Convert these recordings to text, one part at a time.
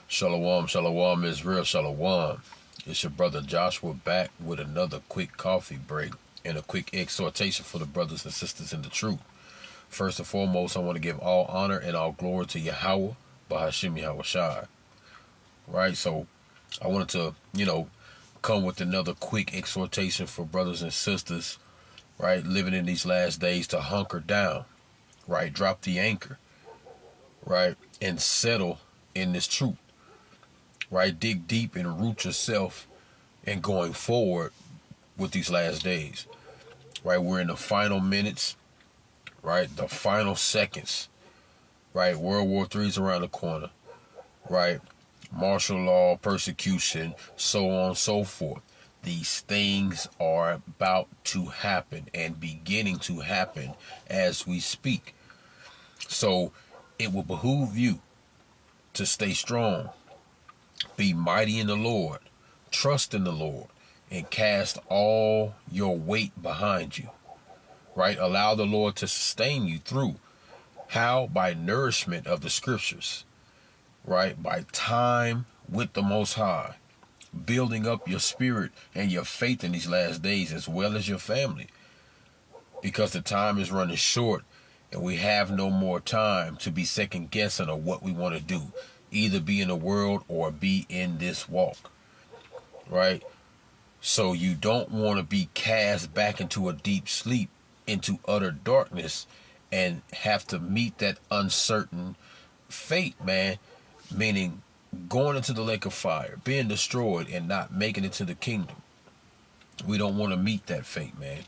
Shalom, shalom, Israel, shalom. It's your brother Joshua back with another quick coffee break and a quick exhortation for the brothers and sisters in the truth. First and foremost, I want to give all honor and all glory to Yahweh, Bahashim Yahweh Shai. Right, so I wanted to, come with another quick exhortation for brothers and sisters, right, living in these last days to hunker down, right, drop the anchor, right, and settle in this truth. Right, dig deep and root yourself and going forward with these last days. Right, we're in the final minutes, right, the final seconds. Right, World War III is around the corner. Right, martial law, persecution, so on and so forth. These things are about to happen and beginning to happen as we speak. So it will behoove you to stay strong, be mighty in the Lord, trust in the Lord, and cast all your weight behind you. Right? Allow the Lord to sustain you through. How? By nourishment of the scriptures. Right? By time with the Most High. Building up your spirit and your faith in these last days, as well as your family. Because the time is running short and we have no more time to be second guessing of what we want to do. Either be in the world or be in this walk. Right? So you don't want to be cast back into a deep sleep, into utter darkness, and have to meet that uncertain fate, man. Meaning going into the lake of fire, being destroyed, and not making it to the kingdom. We don't want to meet that fate, man.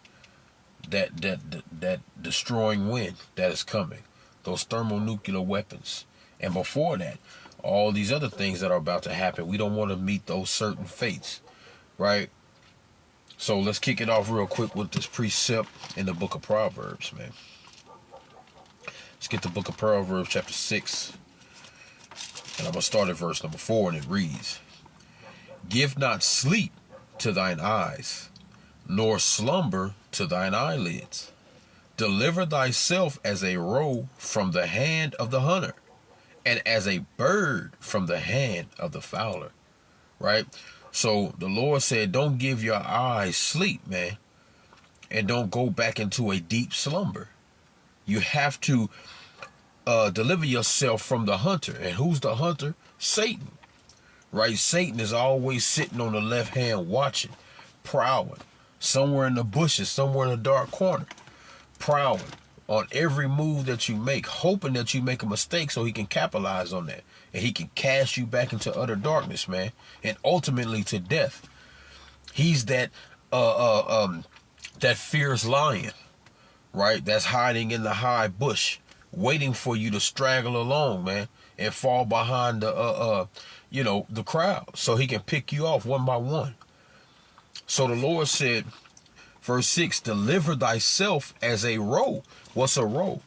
That destroying wind that is coming. Those thermonuclear weapons. And before that, all these other things that are about to happen. We don't want to meet those certain fates, right? So let's kick it off real quick with this precept in the book of Proverbs, man. Let's get the book of Proverbs chapter 6. And I'm going to start at verse number 4, and it reads, Give not sleep to thine eyes, nor slumber to thine eyelids. Deliver thyself as a roe from the hand of the hunter, and as a bird from the hand of the fowler. Right? So the Lord said, don't give your eyes sleep, man. And don't go back into a deep slumber. You have to deliver yourself from the hunter. And who's the hunter? Satan. Right? Satan is always sitting on the left hand watching, prowling. Somewhere in the bushes, somewhere in a dark corner. Prowling on every move that you make, hoping that you make a mistake so he can capitalize on that. And he can cast you back into utter darkness, man. And ultimately to death. He's that that fierce lion, right? That's hiding in the high bush, waiting for you to straggle along, man, and fall behind the crowd so he can pick you off one by one. So the Lord said, verse 6, deliver thyself as a roe. What's a roe?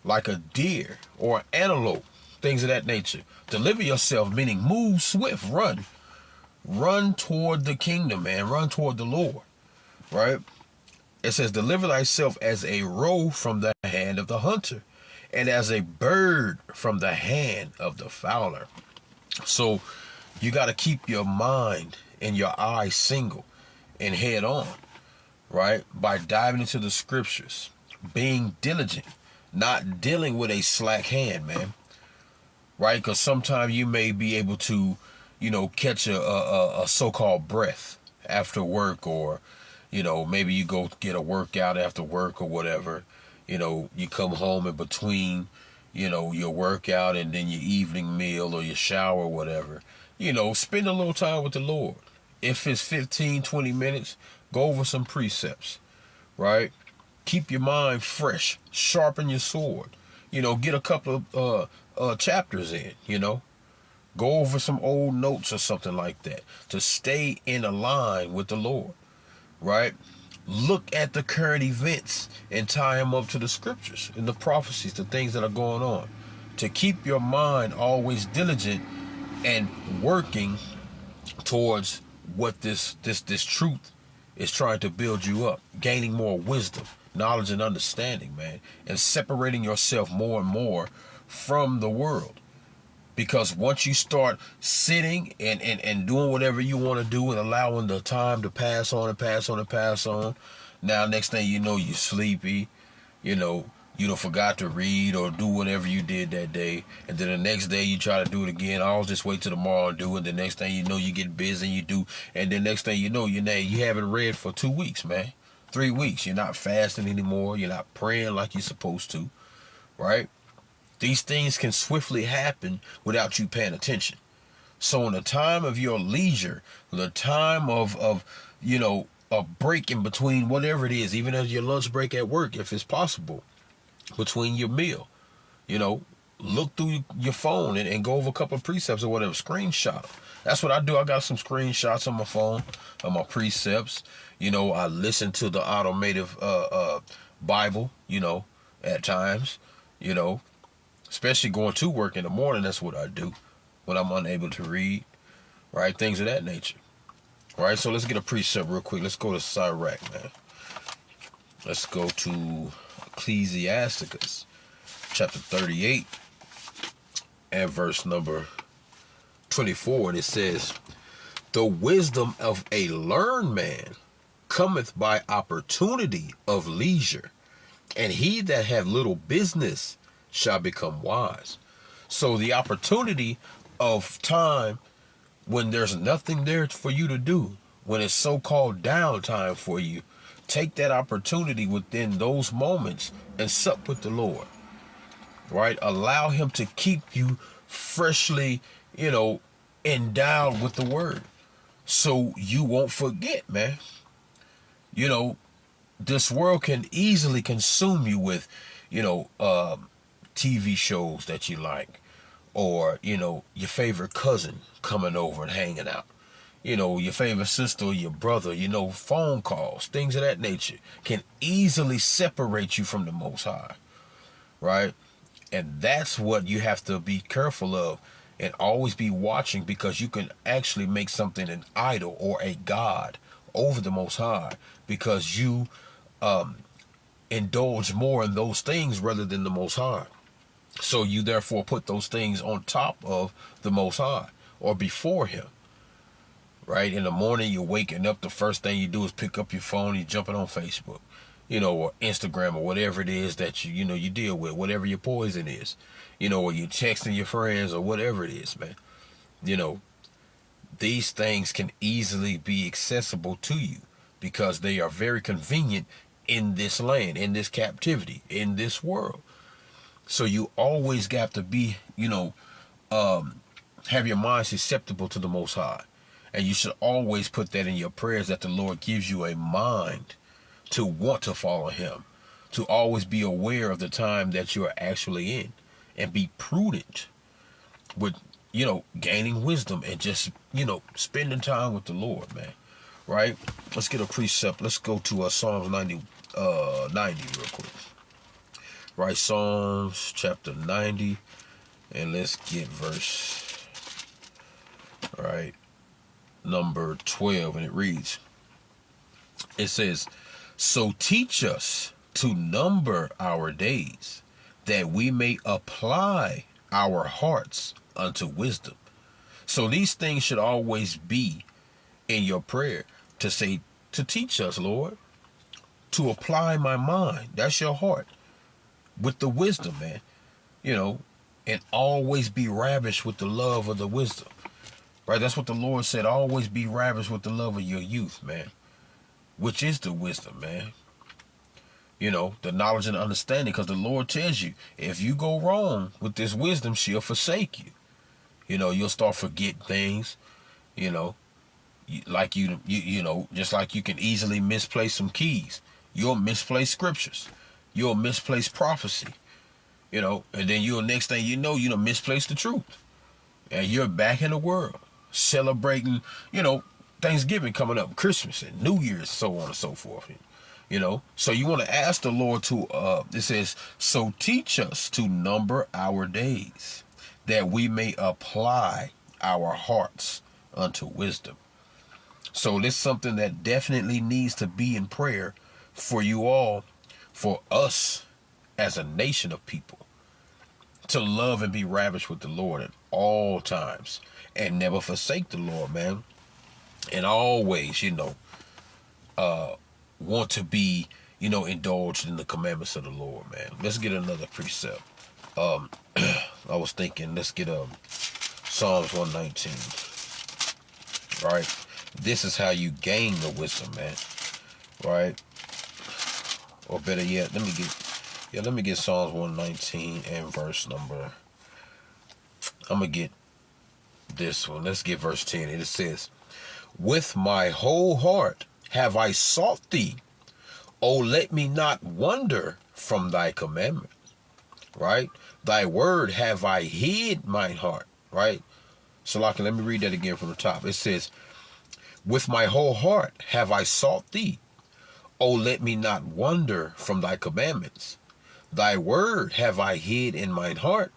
Like a deer or an antelope, things of that nature. Deliver yourself, meaning move swift, run. Run toward the kingdom, man. Run toward the Lord, right? It says, deliver thyself as a roe from the hand of the hunter, and as a bird from the hand of the fowler. So you got to keep your mind and your eyes single and head on, right? By diving into the scriptures, being diligent, not dealing with a slack hand, man, right? Because sometimes you may be able to, catch a so-called breath after work, or, maybe you go get a workout after work or whatever. You come home in between, your workout and then your evening meal or your shower or whatever. Spend a little time with the Lord. If it's 15, 20 minutes, go over some precepts, right? Keep your mind fresh. Sharpen your sword. Get a couple of chapters in, Go over some old notes or something like that to stay in a line with the Lord, right? Look at the current events and tie them up to the scriptures and the prophecies, the things that are going on, to keep your mind always diligent and working towards what this truth is trying to build you up, gaining more wisdom, knowledge, and understanding, man, and separating yourself more and more from the world. Because once you start sitting and doing whatever you want to do and allowing the time to pass on and pass on and pass on, now next thing you know, you're sleepy, you know, you don't forgot to read or do whatever you did that day. And then the next day you try to do it again. I'll just wait till tomorrow and do it. The next thing you know, you get busy and you do. And then next thing you know, you haven't read for 2 weeks, man. 3 weeks. You're not fasting anymore. You're not praying like you're supposed to, right? These things can swiftly happen without you paying attention. So in the time of your leisure, the time of you know, a break in between whatever it is, even as your lunch break at work, if it's possible, between your meal, you know, look through your phone and go over a couple of precepts or whatever, screenshot. That's what I do. I got some screenshots on my phone of my precepts. You know, I listen to the automated Bible, you know, at times, you know, especially going to work in the morning. That's what I do when I'm unable to read, right? Things of that nature, right? So let's get a precept real quick. Let's go to Sirach, man. Let's go to Ecclesiasticus, chapter 38, and verse number 24. And it says, the wisdom of a learned man cometh by opportunity of leisure, and he that have little business shall become wise. So the opportunity of time when there's nothing there for you to do, when it's so-called downtime for you, take that opportunity within those moments and sup with the Lord, right? Allow him to keep you freshly, you know, endowed with the word, so you won't forget, man. You know, this world can easily consume you with, you know, TV shows that you like, or, you know, your favorite cousin coming over and hanging out, you know, your favorite sister or your brother, you know, phone calls, things of that nature can easily separate you from the Most High, right? And that's what you have to be careful of and always be watching, because you can actually make something an idol or a god over the Most High, because you indulge more in those things rather than the Most High. So you therefore put those things on top of the Most High or before him, right? In the morning, you're waking up, the first thing you do is pick up your phone, you're jumping on Facebook, you know, or Instagram, or whatever it is that you know, you deal with, whatever your poison is, you know, or you're texting your friends or whatever it is, man. You know, these things can easily be accessible to you because they are very convenient in this land, in this captivity, in this world. So you always got to be, you know, have your mind susceptible to the Most High. And you should always put that in your prayers, that the Lord gives you a mind to want to follow him, to always be aware of the time that you are actually in, and be prudent with, you know, gaining wisdom and just, you know, spending time with the Lord, man. Right? Let's get a precept. Let's go to Psalms 90 real quick. Right, Psalms chapter 90, and let's get verse, right, number 12, and it reads, it says, so teach us to number our days, that we may apply our hearts unto wisdom. So these things should always be in your prayer, to say, to teach us, Lord, to apply my mind, that's your heart, with the wisdom, man, you know, and always be ravished with the love of the wisdom, right? That's what the Lord said, always be ravished with the love of your youth, man, which is the wisdom, man. You know, the knowledge and understanding, because the Lord tells you, if you go wrong with this wisdom, she'll forsake you. You know, you'll start forgetting things, you know, like you know, just like you can easily misplace some keys. You'll misplace scriptures. You'll misplace prophecy, you know, and then you'll, next thing you know, misplace the truth. And you're back in the world celebrating, you know, Thanksgiving coming up, Christmas and New Year's, so on and so forth. You know, so you want to ask the Lord to, it says, so teach us to number our days, that we may apply our hearts unto wisdom. So this is something that definitely needs to be in prayer for you all, for us as a nation of people, to love and be ravished with the Lord and all times, and never forsake the Lord, man. And always, want to be, indulged in the commandments of the Lord, man. Let's get another precept. I was thinking, let's get Psalms 119. Right? This is how you gain the wisdom, man. Right? Or better yet, let me get Psalms 119 and verse number. I'm gonna get this one. Let's get verse 10. It says, "With my whole heart have I sought thee. O let me not wander from thy commandments." Right? "Thy word have I hid mine heart." Right? So let me read that again from the top. It says, "With my whole heart have I sought thee. O let me not wander from thy commandments. Thy word have I hid in mine heart,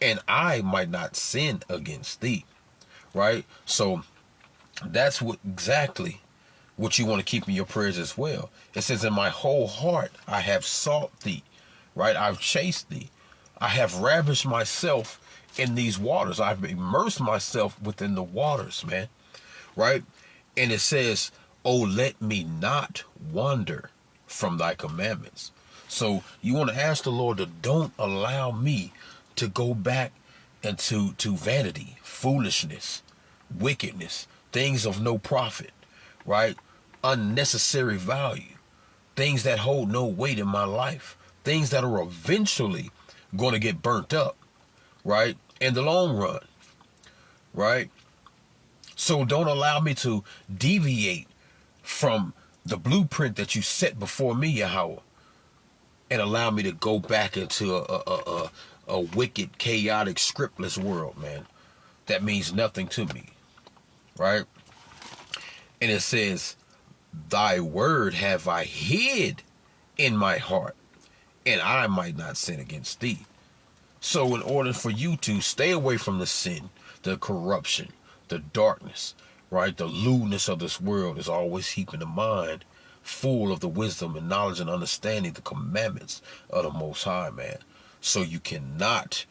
and I might not sin against thee." Right? So that's exactly what you want to keep in your prayers as well. It says, "In my whole heart I have sought thee." Right? "I've chased thee. I have ravished myself in these waters. I've immersed myself within the waters," man. Right? And it says, "Oh, let me not wander from thy commandments." So you want to ask the Lord to don't allow me to go back into vanity, foolishness, wickedness, things of no profit, right? Unnecessary value, things that hold no weight in my life, things that are eventually going to get burnt up, right? In the long run, right? So don't allow me to deviate from the blueprint that you set before me, Yahweh, and allow me to go back into a wicked, chaotic, scriptless world, man. That means nothing to me, right? And it says, "Thy word have I hid in my heart, and I might not sin against thee." So in order for you to stay away from the sin, the corruption, the darkness, right, the lewdness of this world, is always keeping the mind full of the wisdom and knowledge and understanding the commandments of the Most High, man. So you cannot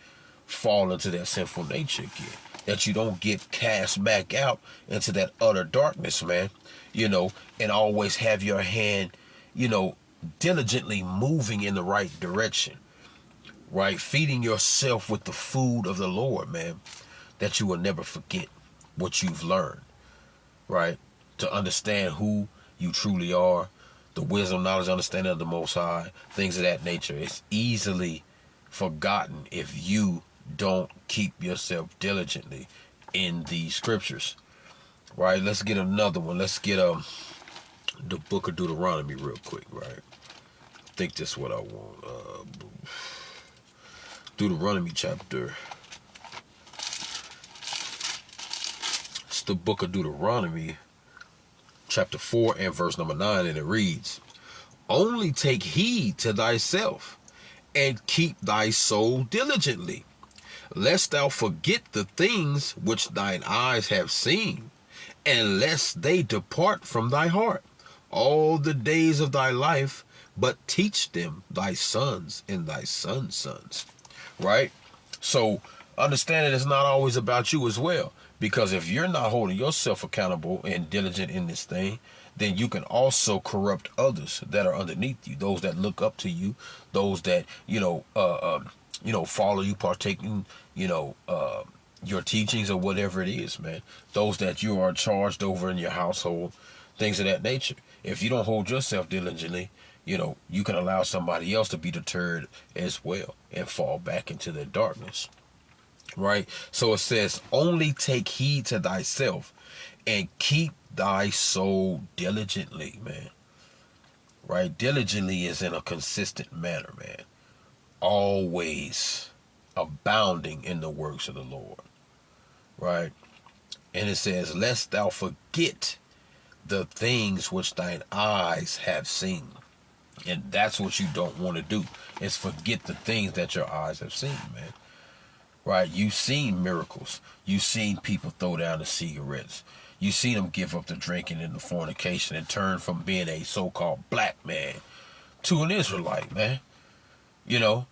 fall into that sinful nature again. That you don't get cast back out into that utter darkness, man. And always have your hand, diligently moving in the right direction. Right? Feeding yourself with the food of the Lord, man. That you will never forget what you've learned. Right? To understand who you truly are, the wisdom, knowledge, understanding of the Most High, things of that nature. It's easily forgotten if you don't keep yourself diligently in the scriptures. Right? Let's get another one. Let's get the book of Deuteronomy real quick, right? I think that's what I want. Deuteronomy chapter. It's the book of Deuteronomy chapter 4 and verse number 9, and it reads, "Only take heed to thyself, and keep thy soul diligently, lest thou forget the things which thine eyes have seen, and lest they depart from thy heart all the days of thy life, but teach them thy sons and thy sons' sons." Right? So understand that it's not always about you as well. Because if you're not holding yourself accountable and diligent in this thing, then you can also corrupt others that are underneath you, those that look up to you, those that, follow you, partake in, your teachings or whatever it is, man. Those that you are charged over in your household, things of that nature. If you don't hold yourself diligently, you can allow somebody else to be deterred as well and fall back into the darkness. Right? So it says, "Only take heed to thyself and keep thy soul diligently," man. Right? Diligently is in a consistent manner, man. Always abounding in the works of the Lord. Right? And it says, "Lest thou forget the things which thine eyes have seen." And that's what you don't want to do, is forget the things that your eyes have seen, man. Right? You've seen miracles. You've seen people throw down the cigarettes. You've seen them give up the drinking and the fornication and turn from being a so-called black man to an Israelite, man. You've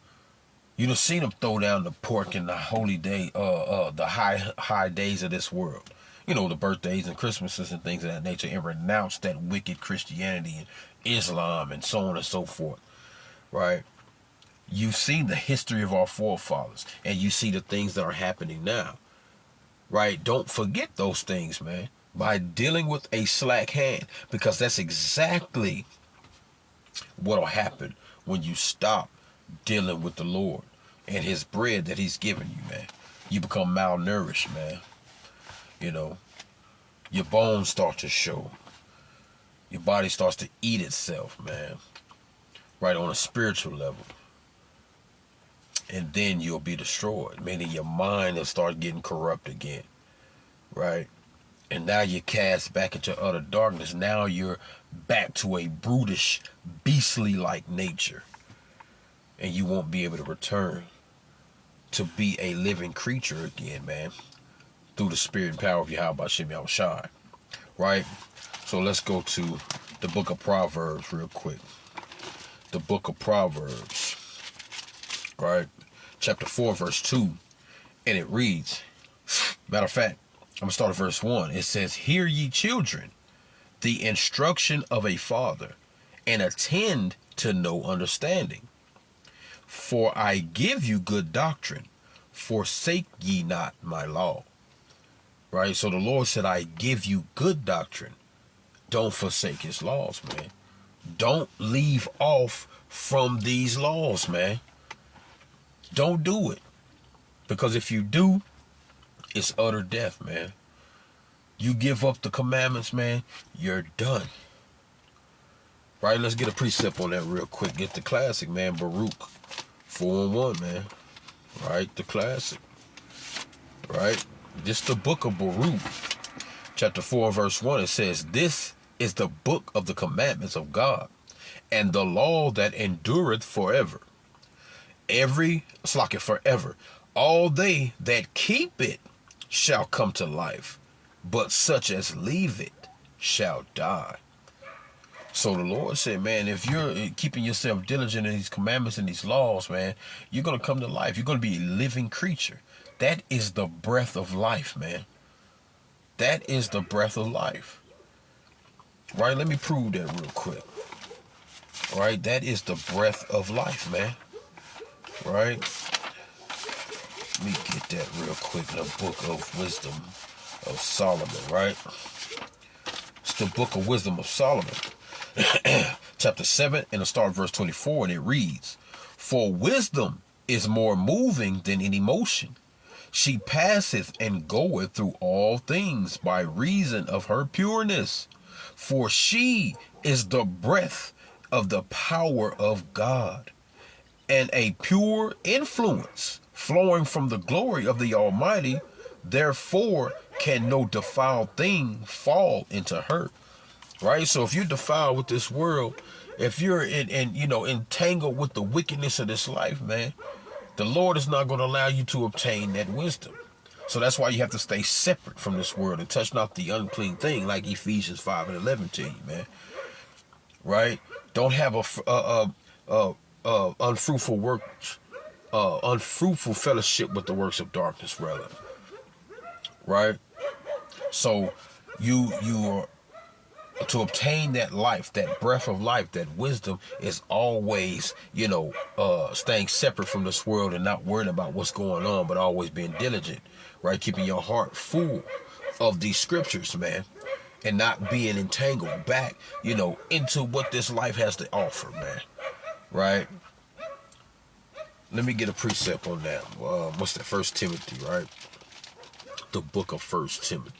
You done seen them throw down the pork in the holy day, the high days of this world. You know, the birthdays and Christmases and things of that nature, and renounce that wicked Christianity and Islam and so on and so forth, right? You've seen the history of our forefathers, and you see the things that are happening now, right? Don't forget those things, man, by dealing with a slack hand, because that's exactly what'll happen when you stop dealing with the Lord and his bread that he's given you, man. You become malnourished, man. You know, your bones start to show. Your body starts to eat itself, man. Right, on a spiritual level. And then you'll be destroyed, meaning your mind will start getting corrupt again. Right? And now you're cast back into utter darkness. Now you're back to a brutish, beastly-like nature. And you won't be able to return to be a living creature again, man. Through the spirit and power of Yahweh Shem Yahushai. Right? So let's go to the book of Proverbs real quick. The book of Proverbs. Right? Chapter 4, verse 2. And it reads, matter of fact, I'm going to start at verse 1. It says, "Hear ye children, the instruction of a father, and attend to no understanding. For I give you good doctrine, forsake ye not my law." Right? So the Lord said, I give you good doctrine. Don't forsake his laws, man. Don't leave off from these laws, man. Don't do it. Because if you do, it's utter death, man. You give up the commandments, man, you're done. Right? Let's get a precept on that real quick. Get the classic, man. Baruch 4:1, man. Right? The classic. Right? This the book of Baruch. Chapter 4, verse 1. It says, "This is the book of the commandments of God, and the law that endureth forever. Forever. All they that keep it shall come to life, but such as leave it shall die." So the Lord said, man, if you're keeping yourself diligent in these commandments and these laws, man, you're going to come to life. You're going to be a living creature. That is the breath of life, man. That is the breath of life. Right? Let me prove that real quick. Right? That is the breath of life, man. Right? Let me get that real quick in the book of Wisdom of Solomon, right? It's the book of Wisdom of Solomon. Chapter 7, and I'll start verse 24, and it reads, "For wisdom is more moving than any motion. She passeth and goeth through all things by reason of her pureness. For she is the breath of the power of God, and a pure influence flowing from the glory of the Almighty. Therefore can no defiled thing fall into her." Right? So if you're defiled with this world, if you're entangled with the wickedness of this life, man, the Lord is not going to allow you to obtain that wisdom. So that's why you have to stay separate from this world and touch not the unclean thing, like Ephesians 5:11 tell you, man. Right? Don't have unfruitful works, unfruitful fellowship with the works of darkness, rather. Right? So you are to obtain that life, that breath of life, that wisdom, is always, staying separate from this world and not worrying about what's going on, but always being diligent, right? Keeping your heart full of these scriptures, man, and not being entangled back, into what this life has to offer, man, right? Let me get a precept on that. What's that? 1 Timothy, right? The book of 1 Timothy.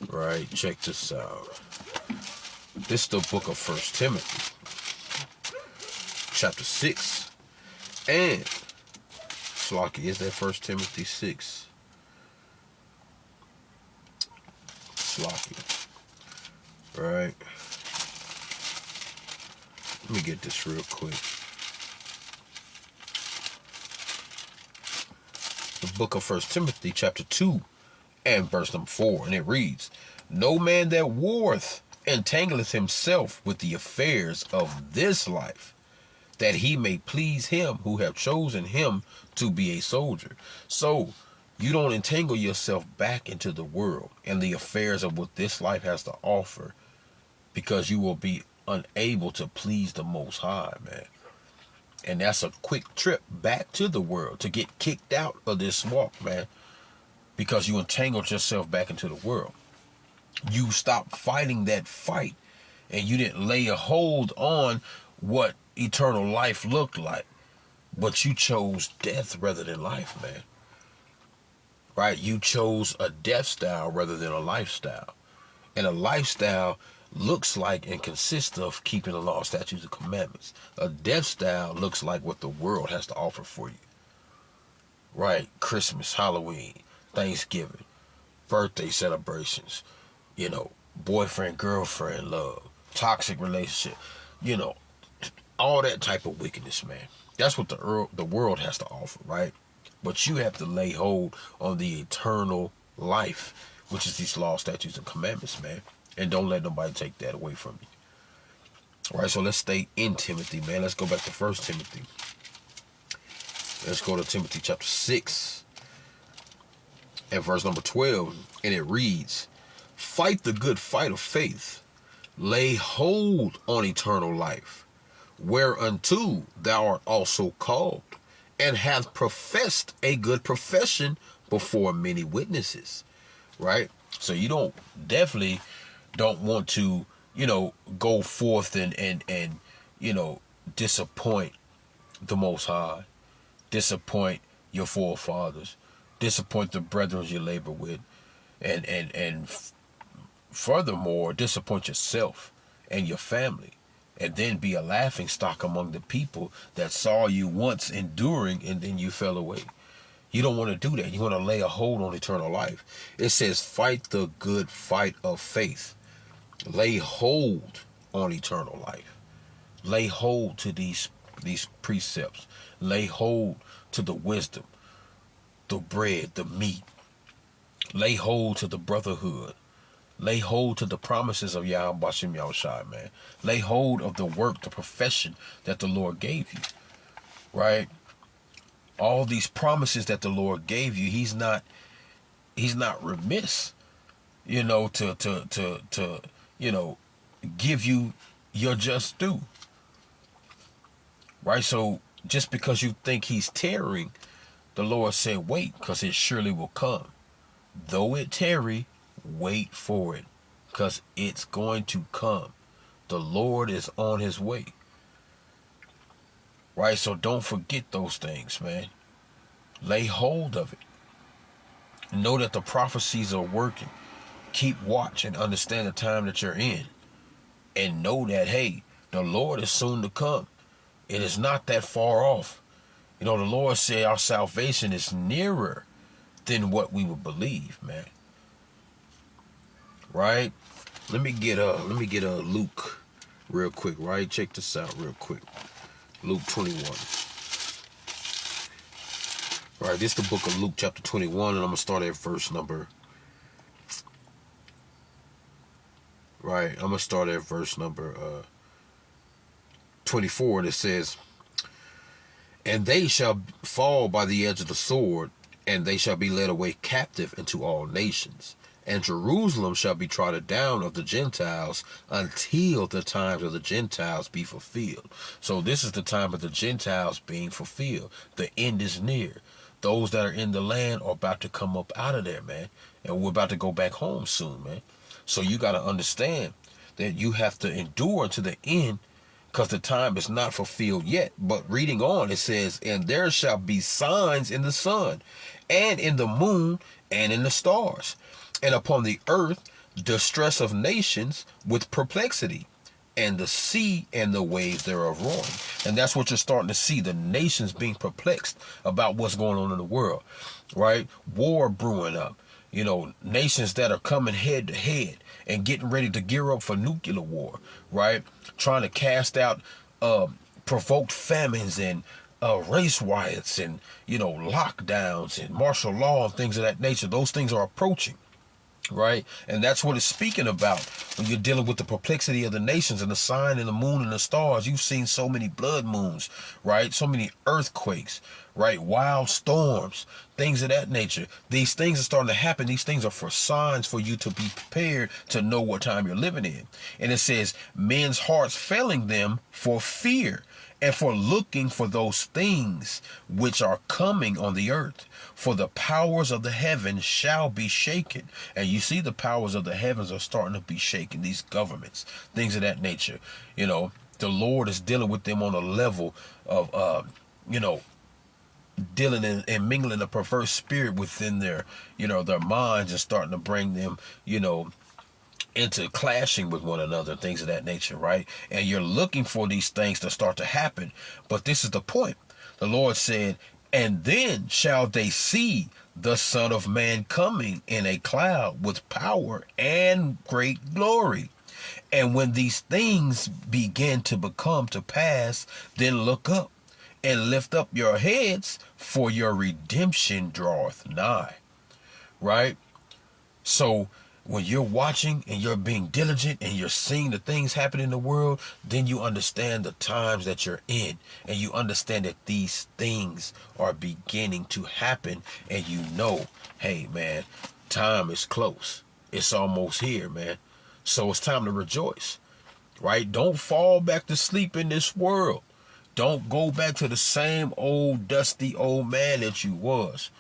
Right, check this out. This is the book of 1 Timothy, chapter 6. And, Slocky, is that 1 Timothy 6? Slocky. Right. Let me get this real quick. The book of 1 Timothy, chapter 2. And verse number 4, and it reads, "No man that warreth entangleth himself with the affairs of this life, that he may please him who have chosen him to be a soldier. So you don't entangle yourself back into the world and the affairs of what this life has to offer, because you will be unable to please the Most High, man. And that's a quick trip back to the world, to get kicked out of this walk, man, because you entangled yourself back into the world. You stopped fighting that fight, and you didn't lay a hold on what eternal life looked like, but you chose death rather than life, man. Right? You chose a death style rather than a lifestyle. And a lifestyle looks like and consists of keeping the law, statutes, and commandments. A death style looks like what the world has to offer for you. Right? Christmas, Halloween, Thanksgiving, birthday celebrations, boyfriend, girlfriend love, toxic relationship, all that type of wickedness, man. That's what the world has to offer, right? But you have to lay hold on the eternal life, which is these laws, statutes, and commandments, man. And don't let nobody take that away from you. All right, so let's stay in Timothy, man. Let's go back to 1 Timothy. Let's go to Timothy chapter 6 and verse number 12. And it reads, "Fight the good fight of faith. Lay hold on eternal life, whereunto thou art also called, and hath professed a good profession before many witnesses." Right? So you definitely don't want to, go forth and disappoint the Most High, disappoint your forefathers, disappoint the brethren you labor with, and furthermore, disappoint yourself and your family, and then be a laughing stock among the people that saw you once enduring and then you fell away. You don't want to do that. You want to lay a hold on eternal life. It says, fight the good fight of faith. Lay hold on eternal life. Lay hold to these precepts. Lay hold to the wisdom, the bread, the meat. Lay hold to the brotherhood. Lay hold to the promises of Yahweh Bashem Yahushai, man. Lay hold of the work, the profession that the Lord gave you, right? All these promises that the Lord gave you, He's not remiss, to give you your just due, right? So just because you think He's tarrying, the Lord said, wait, because it surely will come. Though it tarry, wait for it, because it's going to come. The Lord is on His way. Right? So don't forget those things, man. Lay hold of it. Know that the prophecies are working. Keep watch and understand the time that you're in. And know that, hey, the Lord is soon to come. It is not that far off. The Lord said our salvation is nearer than what we would believe, man. Right? Let me get Luke real quick, right? Check this out real quick. Luke 21. Right, this is the book of Luke chapter 21, and I'm going to start at verse number... Right, I'm going to start at verse number 24, and it says, "And they shall fall by the edge of the sword, and they shall be led away captive into all nations. And Jerusalem shall be trodden down of the Gentiles until the times of the Gentiles be fulfilled." So this is the time of the Gentiles being fulfilled. The end is near. Those that are in the land are about to come up out of there, man. And we're about to go back home soon, man. So you got to understand that you have to endure to the end, because the time is not fulfilled yet. But reading on, it says, "And there shall be signs in the sun, and in the moon, and in the stars, and upon the earth distress of nations with perplexity, and the sea and the waves thereof roaring." And that's what you're starting to see, the nations being perplexed about what's going on in the world, right? War brewing up, nations that are coming head to head and getting ready to gear up for nuclear war, right? Trying to cast out provoked famines and race riots and, lockdowns and martial law and things of that nature. Those things are approaching. Right? And that's what it's speaking about when you're dealing with the perplexity of the nations and the sign and the moon and the stars. You've seen so many blood moons, right? So many earthquakes, right? Wild storms, things of that nature. These things are starting to happen. These things are for signs for you to be prepared to know what time you're living in. And it says, men's hearts failing them for fear and for looking for those things which are coming on the earth. For the powers of the heavens shall be shaken. And you see the powers of the heavens are starting to be shaken. These governments, things of that nature. You know, the Lord is dealing with them on a level of, dealing and mingling a perverse spirit within their, their minds, and starting to bring them, into clashing with one another, things of that nature, right? And you're looking for these things to start to happen. But this is the point. The Lord said, and then shall they see the Son of Man coming in a cloud with power and great glory. And when these things begin to become to pass, then look up and lift up your heads, for your redemption draweth nigh. Right? So when you're watching and you're being diligent and you're seeing the things happen in the world, then you understand the times that you're in, and you understand that these things are beginning to happen, and you know, hey man, time is close. It's almost here, man. So it's time to rejoice, right? Don't fall back to sleep in this world. Don't go back to the same old dusty old man that you was.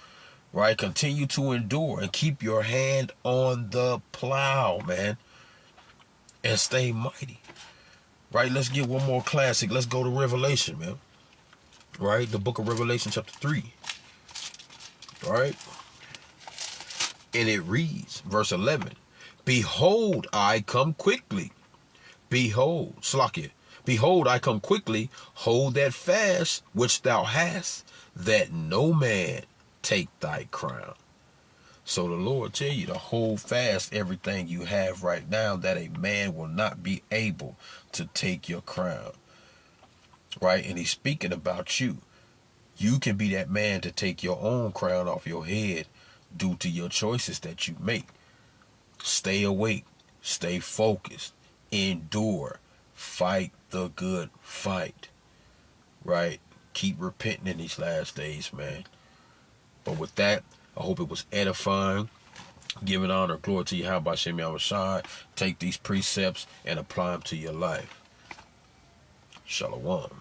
Right? Continue to endure and keep your hand on the plow, man. And stay mighty. Right? Let's get one more classic. Let's go to Revelation, man. Right? The book of Revelation chapter 3. Right? And it reads, verse 11. Behold, I come quickly. Behold, Slakia. Behold, I come quickly. Hold that fast which thou hast, that no man take thy crown. So the Lord tell you to hold fast everything you have right now, that a man will not be able to take your crown. Right? And he's speaking about you. You can be that man to take your own crown off your head due to your choices that you make. Stay awake. Stay focused. Endure. Fight the good fight. Right? Keep repenting in these last days, man. But with that, I hope it was edifying. Giving honor, glory to Yahweh Shem Yahushua. Take these precepts and apply them to your life. Shalom.